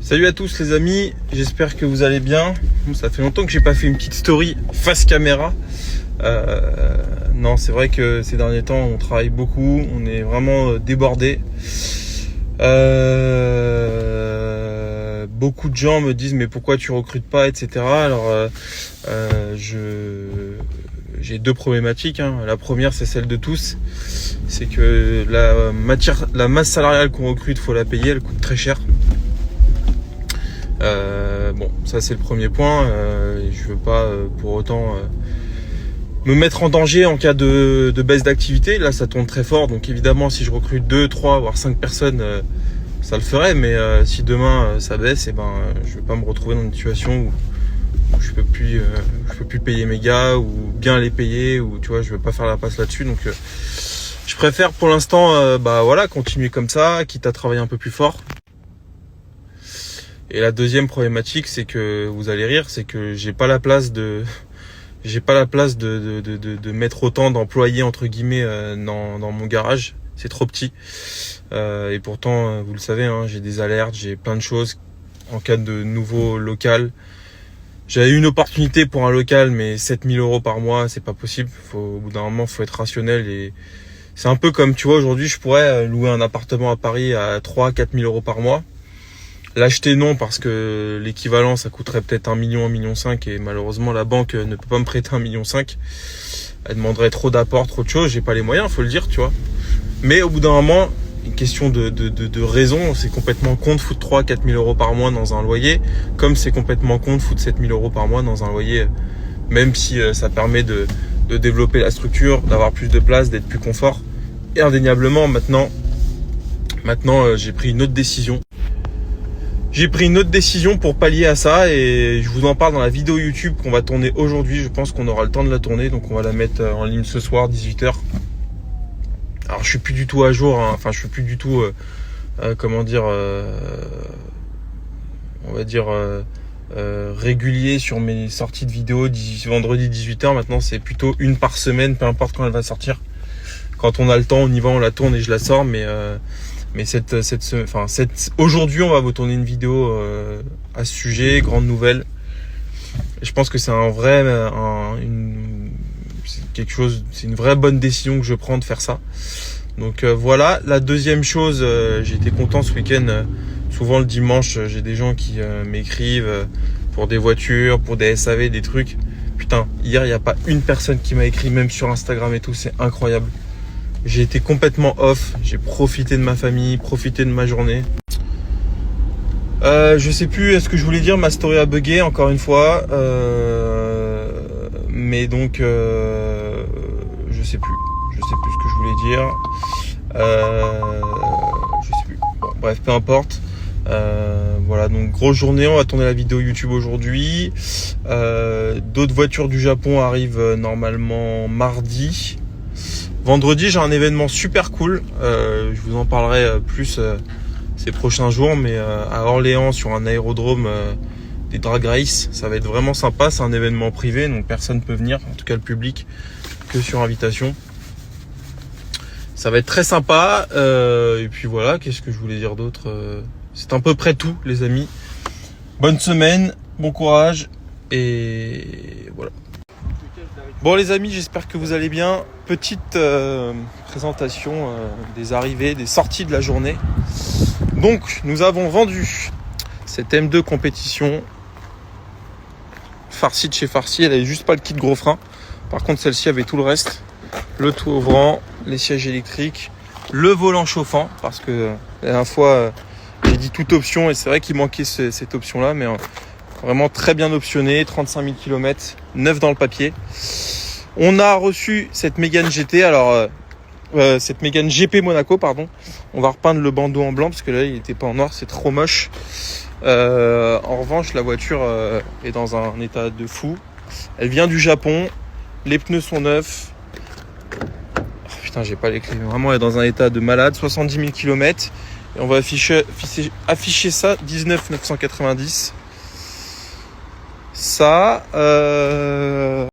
Salut à tous les amis, j'espère que vous allez bien. Ça fait longtemps que j'ai pas fait une petite story face caméra. Non, c'est vrai que ces derniers temps on travaille beaucoup, on est vraiment débordé. Beaucoup de gens me disent mais pourquoi tu recrutes pas, etc. Alors j'ai deux problématiques. La première, c'est celle de tous, c'est que la masse salariale qu'on recrute, faut la payer, elle coûte très cher. Bon, ça c'est le premier point. Je veux pas pour autant me mettre en danger en cas de baisse d'activité. Là, ça tourne très fort, donc évidemment, si je recrute 2, 3, voire 5 personnes, ça le ferait. Mais si demain ça baisse, je vais pas me retrouver dans une situation où je peux plus payer mes gars ou bien les payer, ou tu vois, je veux pas faire la passe là-dessus. Donc, je préfère pour l'instant, continuer comme ça, quitte à travailler un peu plus fort. Et la deuxième problématique, c'est que vous allez rire, c'est que j'ai pas la place de mettre autant d'employés entre guillemets dans mon garage. C'est trop petit. Et pourtant, vous le savez, j'ai des alertes, j'ai plein de choses en cas de nouveau local. J'avais eu une opportunité pour un local, mais 7 000 € par mois, c'est pas possible. Au bout d'un moment, faut être rationnel. Et c'est un peu comme, tu vois, aujourd'hui, je pourrais louer un appartement à Paris à 3 000 à 4 000 € par mois. L'acheter, non, parce que l'équivalent, ça coûterait peut-être 1 million, 1,5 million, et malheureusement, la banque ne peut pas me prêter 1,5 million. Elle demanderait trop d'apports, trop de choses. J'ai pas les moyens, faut le dire, tu vois. Mais au bout d'un moment, une question de raison, c'est complètement con de foutre 3 000 à 4 000 € par mois dans un loyer, comme c'est complètement con de foutre 7 000 € par mois dans un loyer, même si ça permet de développer la structure, d'avoir plus de place, d'être plus confort. Et indéniablement, maintenant, j'ai pris une autre décision. J'ai pris une autre décision pour pallier à ça, et je vous en parle dans la vidéo YouTube qu'on va tourner aujourd'hui. Je pense qu'on aura le temps de la tourner, donc on va la mettre en ligne ce soir, 18h. Alors je suis plus du tout à jour, je suis plus du tout, régulier sur mes sorties de vidéos. Vendredi 18h, maintenant c'est plutôt une par semaine, peu importe quand elle va sortir. Quand on a le temps, on y va, on la tourne et je la sors, mais aujourd'hui, on va vous tourner une vidéo à ce sujet, grande nouvelle. Et je pense que c'est c'est une vraie bonne décision que je prends de faire ça. Donc voilà. La deuxième chose, j'ai été content ce week-end. Souvent le dimanche, j'ai des gens qui m'écrivent pour des voitures, pour des SAV, des trucs. Putain, hier, il n'y a pas une personne qui m'a écrit, même sur Instagram et tout. C'est incroyable. J'ai été complètement off, j'ai profité de ma famille, profité de ma journée. Je sais plus ce que je voulais dire, ma story a bugué encore une fois. Mais donc, je sais plus ce que je voulais dire. Je sais plus. Bon, bref, peu importe. Voilà, donc grosse journée, on va tourner la vidéo YouTube aujourd'hui. D'autres voitures du Japon arrivent normalement mardi. Vendredi, j'ai un événement super cool. Je vous en parlerai plus ces prochains jours, mais à Orléans, sur un aérodrome, des drag race. Ça va être vraiment sympa. C'est un événement privé, donc personne ne peut venir, en tout cas le public, que sur invitation. Ça va être très sympa. Et puis voilà, qu'est-ce que je voulais dire d'autre? C'est à peu près tout, les amis. Bonne semaine, bon courage, et voilà. Bon les amis, j'espère que vous allez bien. Petite présentation des arrivées, des sorties de la journée. Donc nous avons vendu cette M2 compétition farcie de chez Farcie. Elle avait juste pas le kit gros frein. Par contre celle-ci avait tout le reste. Le toit ouvrant, les sièges électriques, le volant chauffant. Parce que la dernière fois j'ai dit toute option, et c'est vrai qu'il manquait cette option là. Mais vraiment très bien optionné, 35 000 km, neuf dans le papier. On a reçu cette Mégane GT, cette Mégane GP Monaco, pardon. On va repeindre le bandeau en blanc parce que là il n'était pas en noir, c'est trop moche. En revanche, la voiture est dans un état de fou. Elle vient du Japon, les pneus sont neufs. Oh, putain, j'ai pas les clés. Vraiment, elle est dans un état de malade, 70 000 km. Et on va afficher ça, 19 990. Ça,